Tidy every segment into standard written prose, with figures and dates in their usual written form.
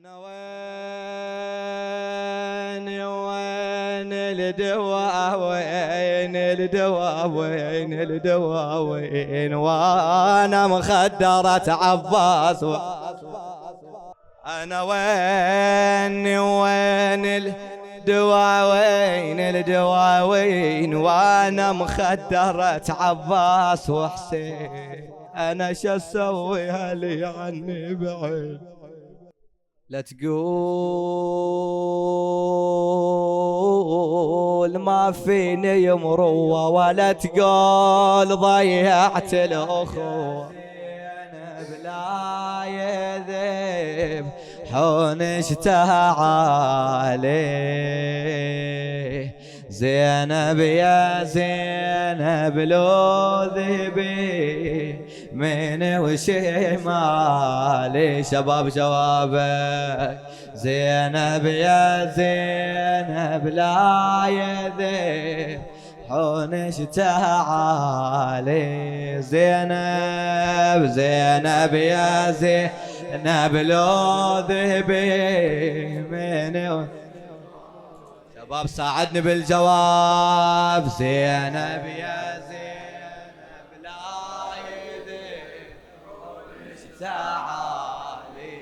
أنا وين الدواء، وين الدواء، وين الدواء، وين وانا مخدرة عباس. أنا وين الدواء، وين الدواء، وين وانا مخدرة عباس وحسين. أنا شو أسوي هلي عني بعين. لا تقول ما فيني مروة، ولا تقول ضيعت الأخوة. أنا بلا يذب حنشتها عليه. زينب يا زينب لو ذبي من وشمالي. شباب شبابك زينب يا زينب لا يذب حنشتها علي. زينب زينب يا زينب لو ذبي من. شباب ساعدني بالجواب. زينب يا زينب لا يذب تعالي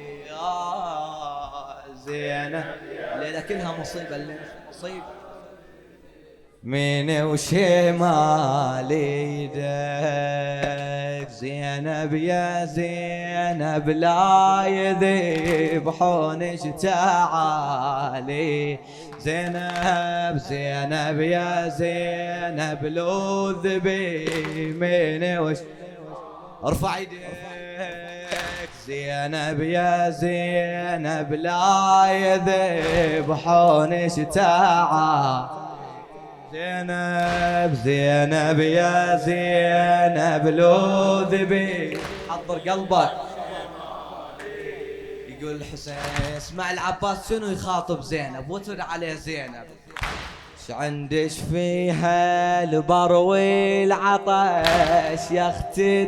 زينب. الليلة كلها مصيبة، الليلة مصيبة. من وشمالي يدك. زينب يا زينب لا يذب حنش تعالي. زينب زينب يا زينب لو ذبي من وش. ارفع يدك. زينب يا زينب لا يذب حنش تعالي. زينب زينب يا زينب لو ذبي. حضر قلبك. يقول الحسين اسمع العباس شنو يخاطب زينب وترد عليه زينب. عندش فيها البر والعطش يا اختي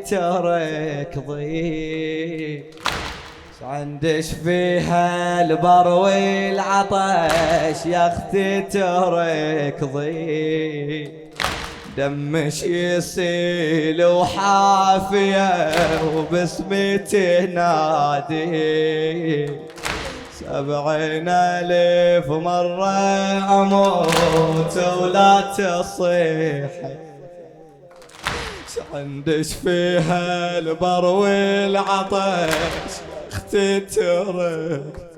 تركضي. عندش فيها البر والعطش يا اختي تركضي. دمش يسيل وحافية وباسمي تنادي. 70,000 مرة أموت ولا تصيح. عندش فيها البر والعطش اختي ترك.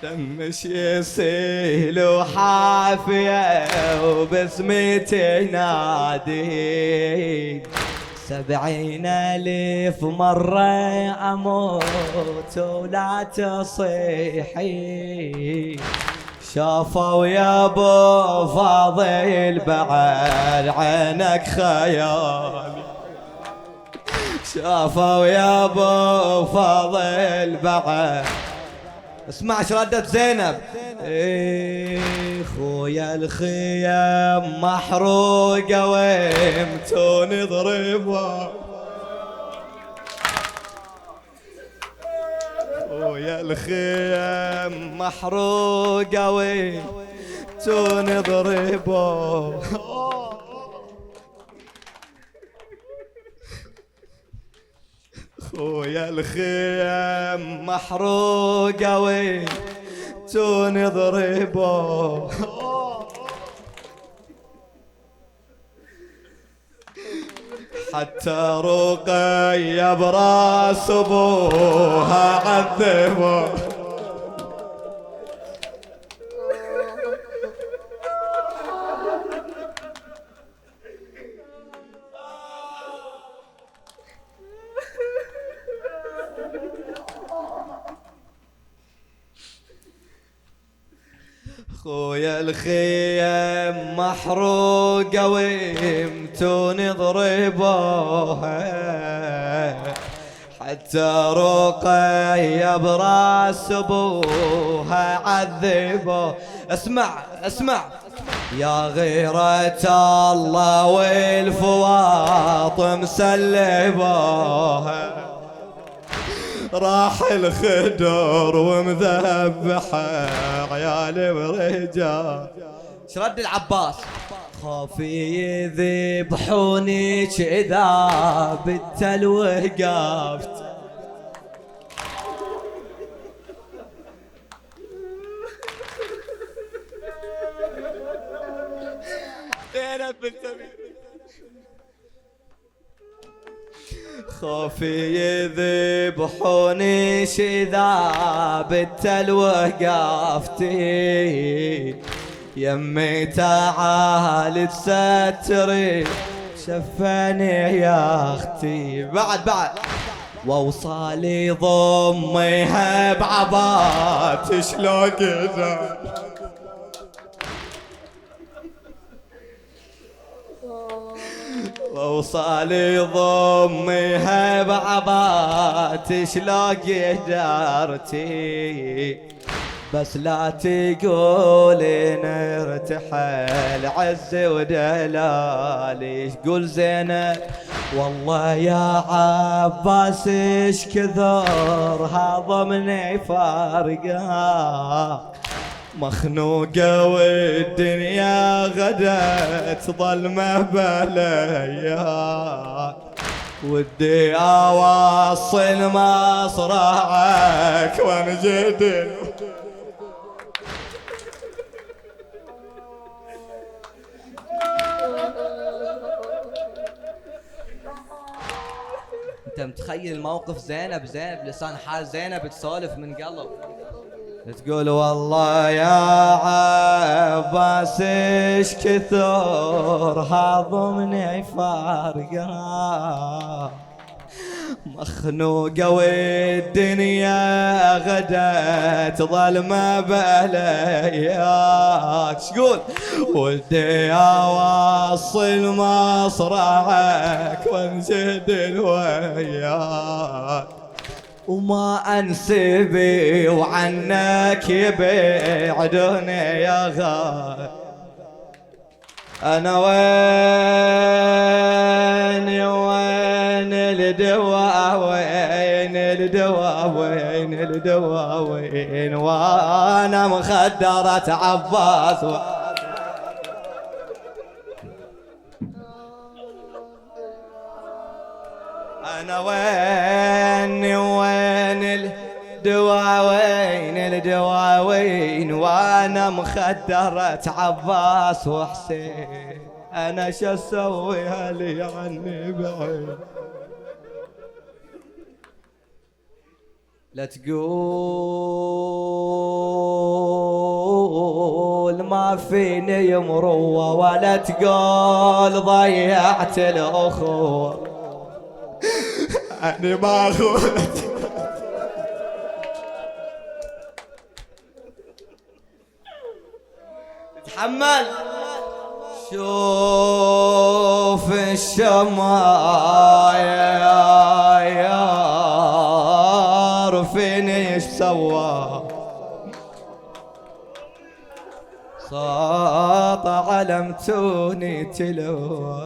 دمش يسيل وحافية وباسمي تنادي. 70,000 مرة أموت ولا تصيحي. شافوا يا ابو فاضل بعد عينك خيالي. شافوا يا ابو فاضل بعد. اسمع شردة زينب. خويا الخيام محروقة ويمتون ضربها. خويا الخيام محروقة ويمتون ضربها. خويا الخيام محروقة ويمتون ضربها. حتى رقية براس ابوها عذبها. خويا الخيم محروقة ويمتون ضربوها. حتى رقية براس ابوها عذبوها. اسمع اسمع يا غيرة الله والفواطم سلبوها. راح الخدر ومذبحه عيالي ورجال. شرد العباس. خوفي يذبحوني كذا بالتل وقفت. خوفي يذبحوني شذا بالتل وقفتي. يمي تعال تستري شفاني يا اختي. بعد ووصالي ضميها بعبات شلون كذا. ووصالي ضميها بعبات شلون قدرتي. بس لا تقولين ارتحل عز ودلالي. قول زينب والله يا عباس ايش كثر هضمني فارقه. مخنوقة والدنيا غدت ظلمة بليا. ودي اوصل مصرعك وانجدل. انت متخيل الموقف؟ زينب لسان حال زينب تسولف من قلب، تقول والله يا عباس ايش كثر هضمني فارقه. مخنوقة والدنيا غدت ظلمة بلياك. شقول ودي اوصل مصرعك وانجدل وياك. وما انسبي وعنك يبعدوني يا غالي. انا وين الدواء وين وانا مخدرة عباس. انا وين الدواء وين وانا مخدرة عباس وحسين. انا شو اسوي هلي عني بعيد. لا تقول ما فيني مروة ولا تقول ضيعت الأخوة. أنا ما أخوت تحمل. شوف الشماير فيني ايش سوى. صاط علمتوني تلو